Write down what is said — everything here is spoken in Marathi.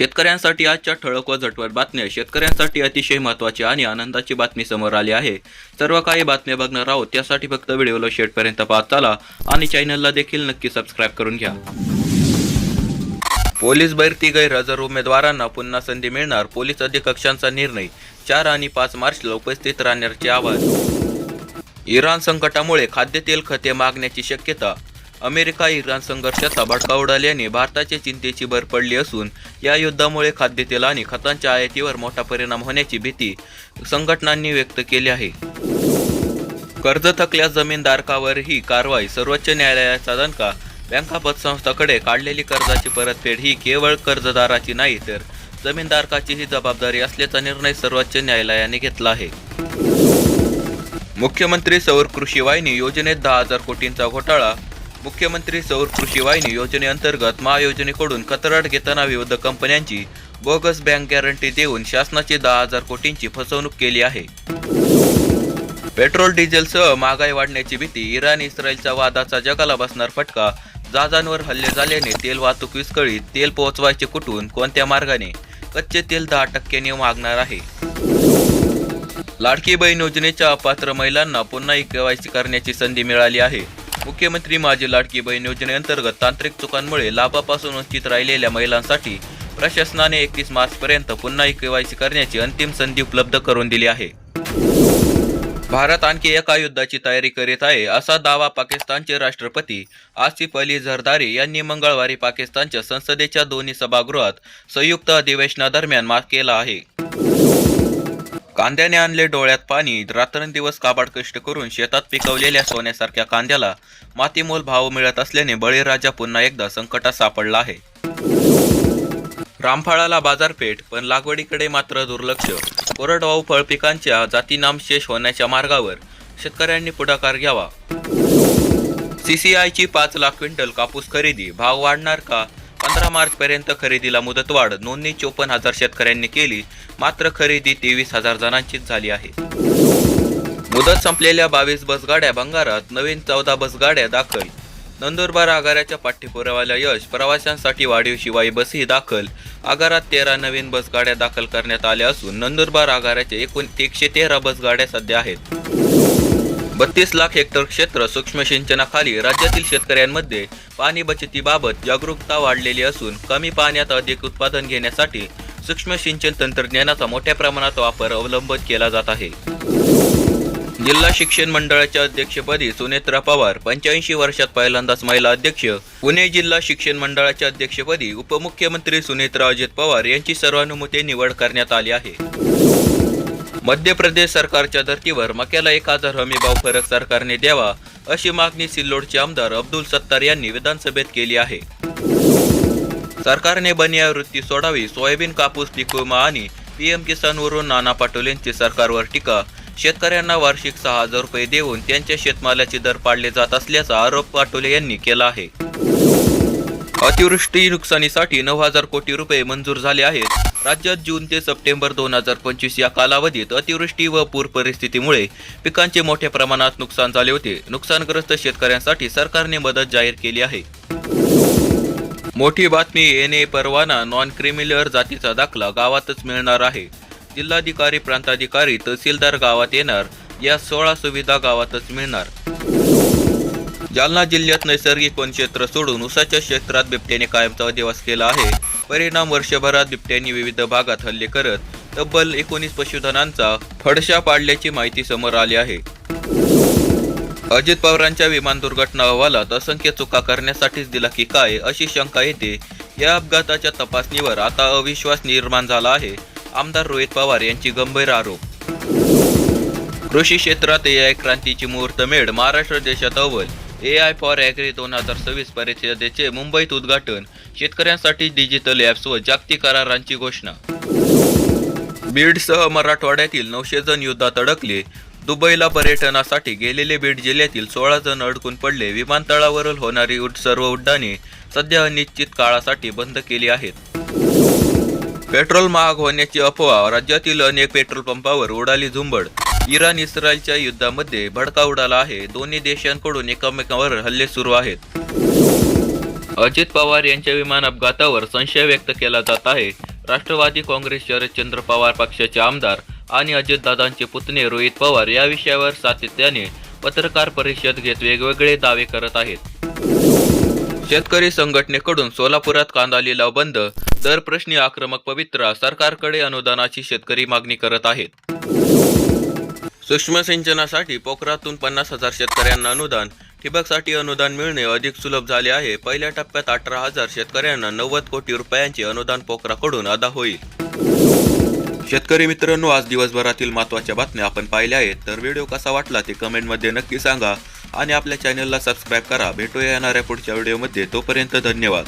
शेतकऱ्यांसाठी आजच्या ठळक व झटपट बातम्या. शेतकऱ्यांसाठी अतिशय महत्त्वाची आणि आनंदाची बातमी समोर आली आहे. सर्व काही बातम्या बघणार आहोत, त्यासाठी फक्त व्हिडिओला शेवटपर्यंत पाहत चला आणि चॅनलला देखील नक्की सबस्क्राईब करून घ्या. पोलीस भरती गैरहजर उमेदवारांना पुन्हा संधी मिळणार. पोलीस अधीक्षकांचा निर्णय. 4 आणि 5 मार्चला उपस्थित राहण्याचे आवाहन. इराण संकटामुळे खाद्यतेल खते मागण्याची शक्यता. अमेरिका इराण संघर्षाचा भडका उडाल्याने भारताच्या चिंतेची भर पडली असून या युद्धामुळे खाद्यतेल आणि खतांच्या आयातीवर मोठा परिणाम होण्याची भीती संघटनांनी व्यक्त केली आहे. कर्ज थकल्यास जमीनधारकावर ही कारवाई. सर्वोच्च न्यायालयाचा दणका. बँका पतसंस्थांकडे काढलेली कर्जाची परतफेड ही केवळ कर्जदाराची नाही तर जमीनधारकाचीही जबाबदारी असल्याचा निर्णय सर्वोच्च न्यायालयाने घेतला आहे. मुख्यमंत्री सौर कृषी वाहिनी योजनेत 10,000 कोटींचा घोटाळा. मुख्यमंत्री सौर कृषी वाहिनी योजनेअंतर्गत महायोजनेकडून कंत्राट घेताना विविध कंपन्यांची बोगस बँक गॅरंटी देऊन शासनाची 10,000 कोटींची फसवणूक केली आहे. पेट्रोल डिझेलसह महागाई वाढण्याची भीती. इराण इस्रायलच्या वादाचा जगाला बसणार फटका. जहाजांवर हल्ले झाल्याने तेल वाहतूक विस्कळीत. तेल पोहोचवायचे कुठून, कोणत्या मार्गाने? कच्चे तेल 10% मागणार आहे. लाडकी बहीण योजनेच्या अपात्र महिलांना पुन्हा केवायसी करण्याची संधी मिळाली आहे. मुख्यमंत्री माझी लाडकी बहीण योजनेअंतर्गत तांत्रिक चुकांमुळे लाभापासून वंचित राहिलेल्या महिलांसाठी प्रशासनाने 31 मार्चपर्यंत पुन्हा केवायसी करण्याची अंतिम संधी उपलब्ध करून दिली आहे. भारत आणखी एका युद्धाची तयारी करीत आहे असा दावा पाकिस्तानचे राष्ट्रपती आसिफ अली झरदारी यांनी मंगळवारी पाकिस्तानच्या संसदेच्या दोन्ही सभागृहात संयुक्त अधिवेशनादरम्यान केला आहे. कांद्याने आणले डोळ्यात पाणी. रात्रंदिवस काबाड कष्ट करून शेतात पिकवलेल्या सोन्यासारख्या कांद्याला मातीमोल भाव मिळत असल्याने बळीराजा पुन्हा एकदा संकटात सापडला आहे. रामफळाला बाजारपेठ, पण लागवडीकडे मात्र दुर्लक्ष. कोरडवाहू फळ पिकांच्या जाती नामशेष होण्याच्या मार्गावर. शेतकऱ्यांनी पुढाकार घ्यावा. CCIची 5 लाख क्विंटल कापूस खरेदी. भाव वाढणार का? 15 मार्चपर्यंत खरेदीला मुदतवाढ. नोंदणी 54,000 शेतकऱ्यांनी केली, मात्र खरेदी 23,000 जणांचीच झाली आहे. मुदत संपलेल्या 22 बसगाड्या भंगारात. नवीन 14 बसगाड्या दाखल. नंदुरबार आगाराच्या पाठीपुराव्याला यश. प्रवाशांसाठी वाढीव शिवाई बसही दाखल. आगारात 13 नवीन बसगाड्या दाखल करण्यात आल्या असून नंदुरबार आगाराच्या एकूण 113 बसगाड्या सध्या आहेत. 32 लाख हेक्टर क्षेत्र सूक्ष्म सिंचनाखाली. राज्यातील शेतकऱ्यांमध्ये पाणी बचतीबाबत जागरूकता वाढलेली असून कमी पाण्यात अधिक उत्पादन घेण्यासाठी सूक्ष्म सिंचन तंत्रज्ञानाचा मोठ्या प्रमाणात वापर अवलंबित केला जात आहे. जिल्हा शिक्षण मंडळाच्या अध्यक्षपदी सुनेत्रा पवार. 85 वर्षात पहिल्यांदाच महिला अध्यक्ष. पुणे जिल्हा शिक्षण मंडळाच्या अध्यक्षपदी उपमुख्यमंत्री सुनेत्रा अजित पवार यांची सर्वानुमते निवड करण्यात आली आहे. मध्य प्रदेश सरकारच्या धर्तीवर मक्याला 1,000 हमीभाव फरक सरकारने द्यावा अशी मागणी सिल्लोडचे आमदार अब्दुल सत्तार यांनी विधानसभेत केली आहे. सरकारने बनिया वृत्ती सोडावी. सोयाबीन, कापूस, पीक विमा आणि PM किसानवरून नाना पटोलेंची सरकारवर टीका. शेतकऱ्यांना वार्षिक 6,000 रुपये देऊन त्यांच्या शेतमालाचे दर पाडले जात असल्याचा आरोप पाटोले यांनी केला आहे. अतिवृष्टी नुकसानीसाठी 9,000 कोटी रुपये मंजूर झाले आहेत. राज्यात जून ते सप्टेंबर 2025 या कालावधीत अतिवृष्टी व पूर परिस्थितीमुळे पिकांचे मोठ्या प्रमाणात नुकसान झाले होते. नुकसानग्रस्त शेतकऱ्यांसाठी सरकारने मदत जाहीर केली आहे. मोठी बातमी. NA परवाना नॉन क्रिमिनल जातीचा दाखला गावातच मिळणार आहे. जिल्हाधिकारी, प्रांताधिकारी, तहसीलदार गावात येणार. या 16 सुविधा गावातच मिळणार. जालना जिल्ह्यात नैसर्गिक वनक्षेत्र सोडून उसाच्या क्षेत्रात बिबट्याने कायमचा अधिवास केला आहे. परिणाम दुर्भरात बिबट्यांनी विविध भागात हल्ले करत तब्बल 19 पशुधनांचा फडशा पाडल्याची माहिती समोर आली आहे. अजित पवारांच्या विमान दुर्घटना अहवालात असंख्य चुका करण्यासाठीच दिला की काय अशी शंका येते. या अपघाताच्या तपासणीवर आता अविश्वास निर्माण झाला आहे. आमदार रोहित पवार यांची गंभीर आरोप. कृषी क्षेत्रात AI क्रांतीची मुहूर्तमेढ. महाराष्ट्र देशात अव्वल. AI फॉर ॲग्री 2026 परिषदेचे मुंबईत उद्घाटन. शेतकऱ्यांसाठी डिजिटल ॲप्स व जागतिक करारांची घोषणा. बीडसह मराठवाड्यातील 900 जण युद्धात अडकले. दुबईला पर्यटनासाठी गेलेले बीड जिल्ह्यातील 16 जण अडकून पडले. विमानतळावरील होणारी सर्व उड्डाणे सध्या अनिश्चित काळासाठी बंद केली आहेत. पेट्रोल महाग होण्याची अफवा. राज्यातील अनेक पेट्रोल पंपावर उडाली झुंबड. इराण इस्रायलच्या युद्धामध्ये भडका उडाला आहे. दोन्ही देशांकडून एकमेकांवर हल्ले सुरू आहेत. अजित पवार यांच्या विमान अपघातावर संशय व्यक्त केला जात आहे. राष्ट्रवादी काँग्रेस शरदचंद्र पवार पक्षाचे आमदार आणि अजितदादांचे पुतणे रोहित पवार या विषयावर सातत्याने पत्रकार परिषद घेत वेगवेगळे दावे करत आहेत. शेतकरी संघटनेकडून सोलापुरात कांदा लिलाव बंद, दर प्रश्नी आक्रमक पवित्रा, सरकारकडे अनुदानाची शेतकरी मागणी करत आहेत. सूक्ष्म सिंचनासाठी पोखरातून 50,000 शेतकऱ्यांना अनुदान, ठिबकसाठी अनुदान मिळणे अधिक सुलभ झाले आहे. पहिल्या टप्प्यात 18,000 शेतकऱ्यांना 90 कोटी रुपयांचे अनुदान पोखराकडून अदा होईल. शेतकरी मित्रांनो, आज दिवसभरातील महत्त्वाच्या बातम्या आपण पाहिल्या आहेत. तर व्हिडिओ कसा वाटला ते कमेंटमध्ये नक्की सांगा आणि आपल्या चॅनलला सबस्क्राईब करा. भेटूया येणाऱ्या पुढच्या व्हिडिओमध्ये. तोपर्यंत धन्यवाद.